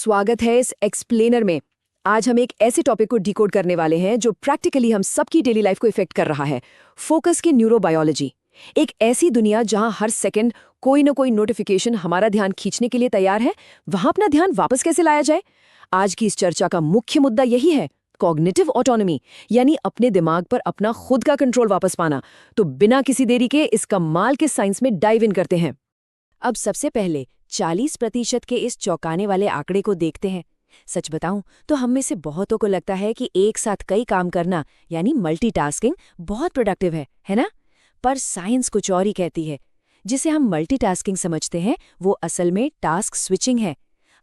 स्वागत है इस एक्सप्लेनर में। आज हम एक ऐसे टॉपिक को डिकोड करने वाले हैं जो प्रैक्टिकली हम सबकी डेली लाइफ को इफेक्ट कर रहा है, फोकस की न्यूरोबायोलॉजी। एक ऐसी दुनिया जहां हर सेकंड कोई न कोई नोटिफिकेशन हमारा ध्यान खींचने के लिए तैयार है, वहां अपना ध्यान वापस कैसे लाया जाए। आज की इस चर्चा का मुख्य मुद्दा यही है, कॉग्निटिव ऑटोनॉमी, यानी अपने दिमाग पर अपना खुद का कंट्रोल वापस पाना। तो बिना किसी देरी के इस कमाल के साइंस में डाइव इन करते हैं। अब सबसे पहले 40% के इस चौंकाने वाले आंकड़े को देखते हैं। सच बताऊं तो हम में से बहुतों को लगता है कि एक साथ कई काम करना यानी मल्टीटास्किंग बहुत प्रोडक्टिव है ना? पर साइंस कुछ और ही कहती है। जिसे हम मल्टीटास्किंग समझते हैं वो असल में टास्क स्विचिंग है।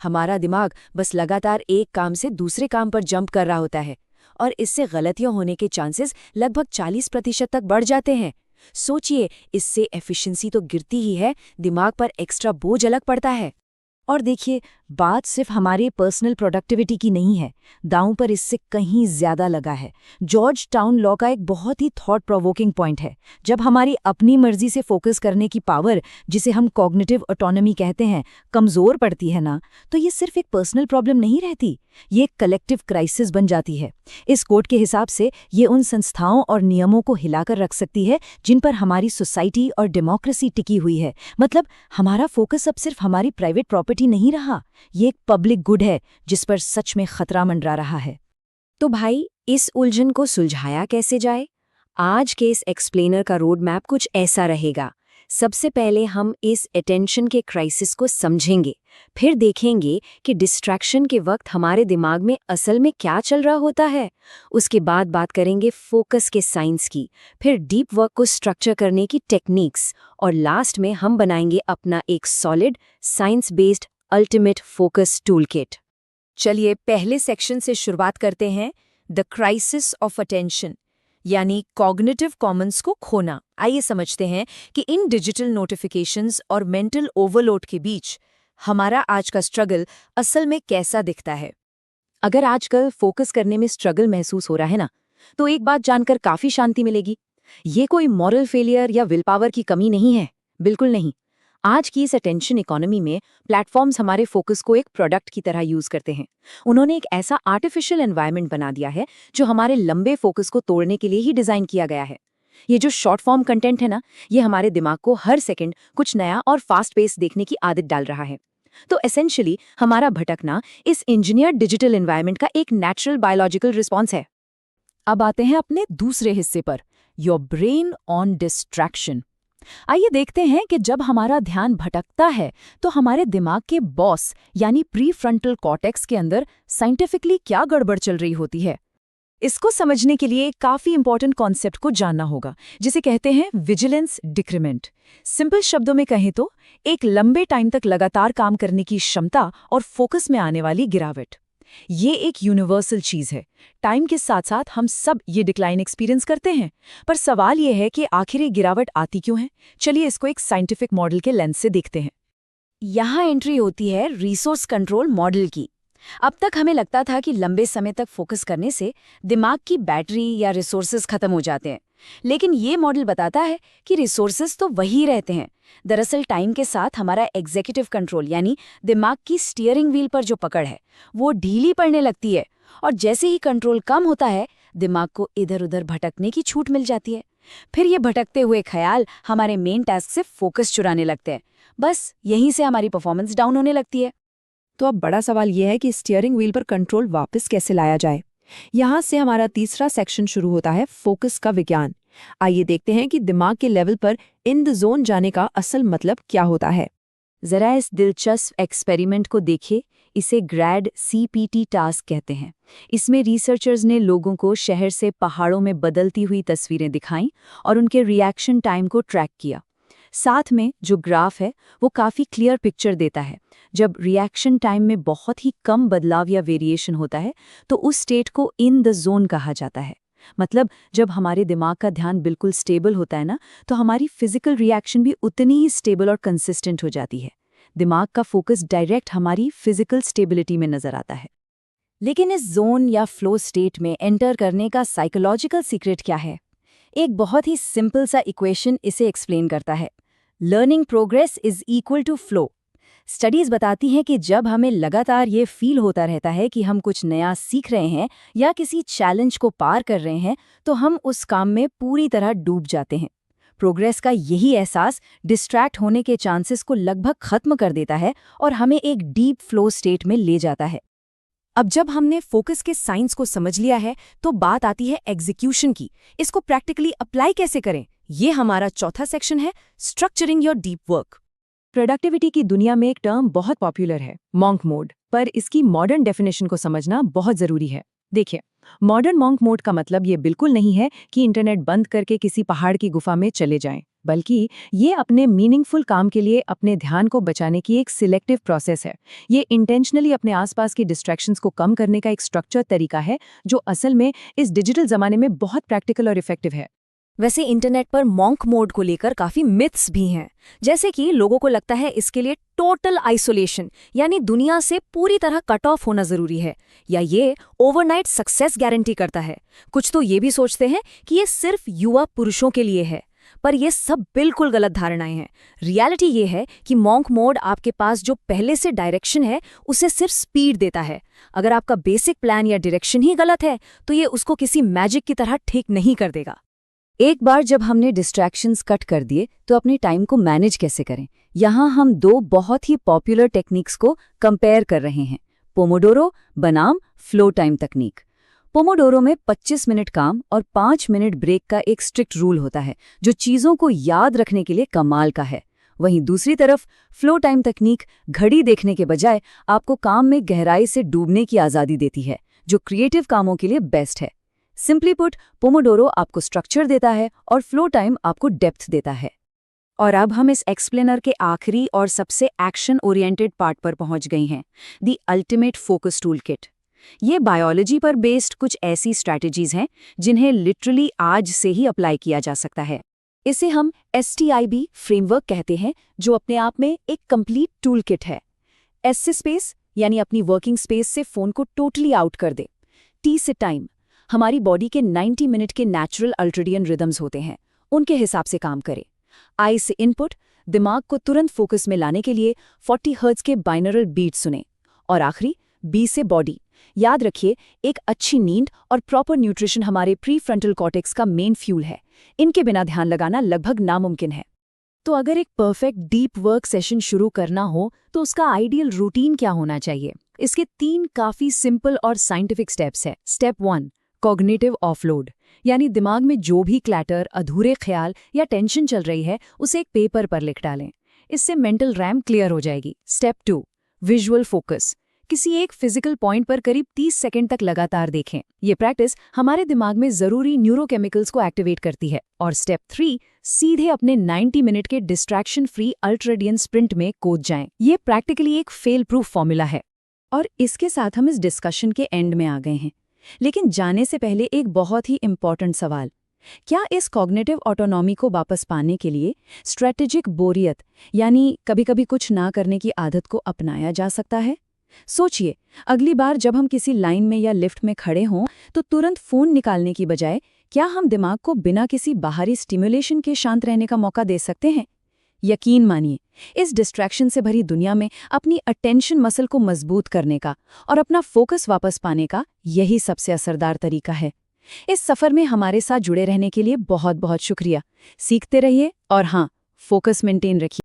हमारा दिमाग बस लगातार एक काम से दूसरे काम पर जंप कर रहा होता है और इससे गलतियां होने के चांसेस लगभग 40% तक बढ़ जाते हैं। सोचिए, इससे एफिशिएंसी तो गिरती ही है, दिमाग पर एक्स्ट्रा बोझ अलग पड़ता है। और देखिए, बात सिर्फ हमारे पर्सनल प्रोडक्टिविटी की नहीं है, दांव पर इससे कहीं ज्यादा लगा है। जॉर्ज टाउन लॉ का एक बहुत ही थॉट प्रोवोकिंग पॉइंट है। जब हमारी अपनी मर्जी से फोकस करने की पावर, जिसे हम कॉग्निटिव ऑटोनॉमी कहते हैं, कमजोर पड़ती है ना, तो ये सिर्फ एक पर्सनल प्रॉब्लम नहीं रहती, ये एक कलेक्टिव क्राइसिस बन जाती है। इस कोट के हिसाब से ये उन संस्थाओं और नियमों को हिलाकर रख सकती है जिन पर हमारी सोसाइटी और डेमोक्रेसी टिकी हुई है। मतलब हमारा फोकस अब सिर्फ हमारी प्राइवेट प्रॉपर्टी नहीं रहा, ये एक पब्लिक गुड है जिस पर सच में खतरा मंडरा रहा है। तो भाई, इस उलझन को सुलझाया कैसे जाए? आज के इस एक्सप्लेनर का रोड मैप कुछ ऐसा रहेगा। सबसे पहले हम इस अटेंशन के क्राइसिस को समझेंगे, फिर देखेंगे कि डिस्ट्रैक्शन के वक्त हमारे दिमाग में असल में क्या चल रहा होता है। उसके बाद बात करेंगे फोकस के साइंस की, फिर डीप वर्क को स्ट्रक्चर करने की टेक्निक्स, और लास्ट में हम बनाएंगे अपना एक solid science based ultimate focus toolkit. चलिए पहले सेक्शन से शुरुआत करते हैं, द क्राइसिस ऑफ अटेंशन, यानी कॉग्निटिव कॉमन्स को खोना। आइए समझते हैं कि इन डिजिटल नोटिफिकेशंस और मेंटल ओवरलोड के बीच हमारा आज का स्ट्रगल असल में कैसा दिखता है। अगर आजकल फोकस करने में स्ट्रगल महसूस हो रहा है ना, तो एक बात जानकर काफी शांति मिलेगी। ये कोई मॉरल फेलियर या विल पावर की कमी नहीं है, बिल्कुल नहीं। आज की इस अटेंशन इकोनॉमी में प्लेटफॉर्म्स हमारे फोकस को एक प्रोडक्ट की तरह यूज करते हैं। उन्होंने एक ऐसा आर्टिफिशियल एनवायरनमेंट बना दिया है जो हमारे लंबे फोकस को तोड़ने के लिए ही डिजाइन किया गया है। ये जो शॉर्ट फॉर्म कंटेंट है ना, ये हमारे दिमाग को हर सेकंड कुछ नया और फास्ट पेस देखने की आदत डाल रहा है। तो एसेंशियली हमारा भटकना इस इंजीनियर्ड डिजिटल एनवायरनमेंट का एक नेचुरल बायोलॉजिकल रिस्पॉन्स है। अब आते हैं अपने दूसरे हिस्से पर, योर ब्रेन ऑन डिस्ट्रैक्शन। आइए देखते हैं कि जब हमारा ध्यान भटकता है तो हमारे दिमाग के बॉस यानी प्रीफ्रंटल कॉर्टेक्स के अंदर साइंटिफिकली क्या गड़बड़ चल रही होती है। इसको समझने के लिए काफी इंपॉर्टेंट कॉन्सेप्ट को जानना होगा, जिसे कहते हैं विजिलेंस डिक्रीमेंट। सिंपल शब्दों में कहें तो एक लंबे टाइम तक लगातार काम करने की क्षमता और फोकस में आने वाली गिरावट। ये एक यूनिवर्सल चीज है। टाइम के साथ साथ हम सब ये डिक्लाइन एक्सपीरियंस करते हैं, पर सवाल ये है कि आखिर ये गिरावट आती क्यों है। चलिए इसको एक साइंटिफिक मॉडल के लेंस से देखते हैं। यहाँ एंट्री होती है रिसोर्स कंट्रोल मॉडल की। अब तक हमें लगता था कि लंबे समय तक फोकस करने से दिमाग की बैटरी या रिसोर्सेज खत्म हो जाते हैं, लेकिन ये मॉडल बताता है कि रिसोर्सेज तो वही रहते हैं। दरअसल टाइम के साथ हमारा एग्जीक्यूटिव कंट्रोल यानी दिमाग की स्टीयरिंग व्हील पर जो पकड़ है वो ढीली पड़ने लगती है, और जैसे ही कंट्रोल कम होता है दिमाग को इधर उधर भटकने की छूट मिल जाती है। फिर ये भटकते हुए ख्याल हमारे मेन टास्क से फोकस चुराने लगते हैं। बस यहीं से हमारी परफॉर्मेंस डाउन होने लगती है। तो अब बड़ा सवाल यह है कि स्टीयरिंग व्हील पर कंट्रोल वापस कैसे लाया जाए। यहाँ से हमारा तीसरा सेक्शन शुरू होता है, फोकस का विज्ञान। आइए देखते हैं कि दिमाग के लेवल पर इन द जोन जाने का असल मतलब क्या होता है। जरा इस दिलचस्प एक्सपेरिमेंट को देखिए। इसे ग्रैड CPT टास्क कहते हैं। इसमें रिसर्चर्स ने लोगों को शहर से पहाड़ों में बदलती हुई तस्वीरें दिखाईं और उनके रिएक्शन टाइम को ट्रैक किया। साथ में जो ग्राफ है वो काफ़ी क्लियर पिक्चर देता है। जब रिएक्शन टाइम में बहुत ही कम बदलाव या वेरिएशन होता है तो उस स्टेट को इन द जोन कहा जाता है। मतलब जब हमारे दिमाग का ध्यान बिल्कुल स्टेबल होता है ना, तो हमारी फिजिकल रिएक्शन भी उतनी ही स्टेबल और कंसिस्टेंट हो जाती है। दिमाग का फोकस डायरेक्ट हमारी फिजिकल स्टेबिलिटी में नजर आता है। लेकिन इस जोन या फ्लो स्टेट में एंटर करने का साइकोलॉजिकल सीक्रेट क्या है? एक बहुत ही सिंपल सा इक्वेशन इसे एक्सप्लेन करता है। Learning progress is equal to flow. Studies बताती हैं कि जब हमें लगातार ये फील होता रहता है कि हम कुछ नया सीख रहे हैं या किसी चैलेंज को पार कर रहे हैं, तो हम उस काम में पूरी तरह डूब जाते हैं। प्रोग्रेस का यही एहसास डिस्ट्रैक्ट होने के चांसेस को लगभग खत्म कर देता है और हमें एक डीप फ्लो स्टेट में ले जाता है। अब जब हमने फोकस के साइंस को समझ लिया है, तो बात आती है एग्जीक्यूशन की। इसको प्रैक्टिकली अप्लाई कैसे करें? ये हमारा चौथा सेक्शन है, structuring your deep work. Productivity की दुनिया में एक टर्म बहुत पॉपुलर है, मॉन्क मोड, पर इसकी मॉडर्न डेफिनेशन को समझना बहुत जरूरी है। देखिए, मॉडर्न मॉन्क मोड का मतलब ये बिल्कुल नहीं है कि इंटरनेट बंद करके किसी पहाड़ की गुफा में चले जाएं, बल्कि ये अपने मीनिंगफुल काम के लिए अपने ध्यान को बचाने की एक सिलेक्टिव प्रोसेस है। ये इंटेंशनली अपने आसपास की डिस्ट्रैक्शंस को कम करने का एक स्ट्रक्चर्ड तरीका है, जो असल में इस डिजिटल जमाने में बहुत प्रैक्टिकल और इफेक्टिव है। वैसे इंटरनेट पर मॉन्क मोड को लेकर काफी मिथ्स भी हैं, जैसे कि लोगों को लगता है इसके लिए टोटल आइसोलेशन यानी दुनिया से पूरी तरह कट ऑफ होना जरूरी है, या ये ओवरनाइट सक्सेस गारंटी करता है। कुछ तो ये भी सोचते हैं कि ये सिर्फ युवा पुरुषों के लिए है, पर ये सब बिल्कुल गलत धारणाएं हैं। रियलिटी ये है कि मॉन्क मोड आपके पास जो पहले से डायरेक्शन है उसे सिर्फ स्पीड देता है। अगर आपका बेसिक प्लान या डायरेक्शन ही गलत है, तो ये उसको किसी मैजिक की तरह ठीक नहीं कर देगा। एक बार जब हमने डिस्ट्रैक्शंस कट कर दिए, तो अपने टाइम को मैनेज कैसे करें? यहाँ हम दो बहुत ही पॉपुलर टेक्निक्स को कंपेयर कर रहे हैं, पोमोडोरो बनाम फ्लो टाइम तकनीक। पोमोडोरो में 25 मिनट काम और 5 मिनट ब्रेक का एक स्ट्रिक्ट रूल होता है, जो चीज़ों को याद रखने के लिए कमाल का है। वहीं दूसरी तरफ फ्लो टाइम तकनीक घड़ी देखने के बजाय आपको काम में गहराई से डूबने की आज़ादी देती है, जो क्रिएटिव कामों के लिए बेस्ट है। सिंपली पुट, पोमोडोरो आपको स्ट्रक्चर देता है और फ्लो टाइम आपको डेप्थ देता है। और अब हम इस एक्सप्लेनर के आखिरी और सबसे एक्शन ओरिएंटेड पार्ट पर पहुंच गई हैं, the ultimate focus tool kit. ये बायोलॉजी पर बेस्ड कुछ ऐसी स्ट्रैटेजीज हैं जिन्हें लिटरली आज से ही अप्लाई किया जा सकता है। इसे हम STIB फ्रेमवर्क कहते हैं, जो अपने आप में एक कंप्लीट टूल किट है। S से स्पेस यानी अपनी वर्किंग स्पेस से फोन को टोटली आउट कर दे। T से टाइम, हमारी बॉडी के 90 मिनट के नेचुरल अल्ट्रेडियन रिदम्स होते हैं, उनके हिसाब से काम करे। आई से इनपुट, दिमाग को तुरंत फोकस में लाने के लिए 40 हर्ट्ज के बाइनरल बीट सुने। और आखिरी बी से बॉडी, याद रखिए एक अच्छी नींद और प्रॉपर न्यूट्रिशन हमारे प्रीफ्रंटल कॉर्टेक्स का मेन फ्यूल है। इनके बिना ध्यान लगाना लगभग नामुमकिन है। तो अगर एक परफेक्ट डीप वर्क सेशन शुरू करना हो, तो उसका आइडियल रूटीन क्या होना चाहिए? इसके 3 काफी सिंपल और साइंटिफिक स्टेप्स हैं। स्टेप 1, कॉग्निटिव ऑफलोड, यानी दिमाग में जो भी क्लैटर, अधूरे ख्याल या टेंशन चल रही है, उसे एक पेपर पर लिख डालें। इससे मेंटल रैम क्लियर हो जाएगी। स्टेप 2, विजुअल फोकस, किसी एक फिजिकल पॉइंट पर करीब 30 सेकंड तक लगातार देखें। ये प्रैक्टिस हमारे दिमाग में जरूरी न्यूरोकेमिकल्स को एक्टिवेट करती है। और स्टेप 3, सीधे अपने 90 मिनट के डिस्ट्रैक्शन फ्री अल्ट्रेडियन स्प्रिंट में कूद जाएं। ये प्रैक्टिकली एक फेल प्रूफ फॉर्मूला है। और इसके साथ हम इस डिस्कशन के एंड में आ गए हैं। लेकिन जाने से पहले एक बहुत ही इम्पॉर्टेंट सवाल, क्या इस कॉग्निटिव ऑटोनॉमी को वापस पाने के लिए स्ट्रेटेजिक बोरियत यानी कभी-कभी कुछ ना करने की आदत को अपनाया जा सकता है? सोचिए, अगली बार जब हम किसी लाइन में या लिफ्ट में खड़े हों, तो तुरंत फोन निकालने की बजाय क्या हम दिमाग को बिना किसी बाहरी स्टिमुलेशन के शांत रहने का मौका दे सकते हैं? यकीन मानिए, इस डिस्ट्रैक्शन से भरी दुनिया में अपनी अटेंशन मसल को मजबूत करने का और अपना फोकस वापस पाने का यही सबसे असरदार तरीका है। इस सफर में हमारे साथ जुड़े रहने के लिए बहुत बहुत शुक्रिया। सीखते रहिए और हाँ, फोकस मेंटेन रखिए।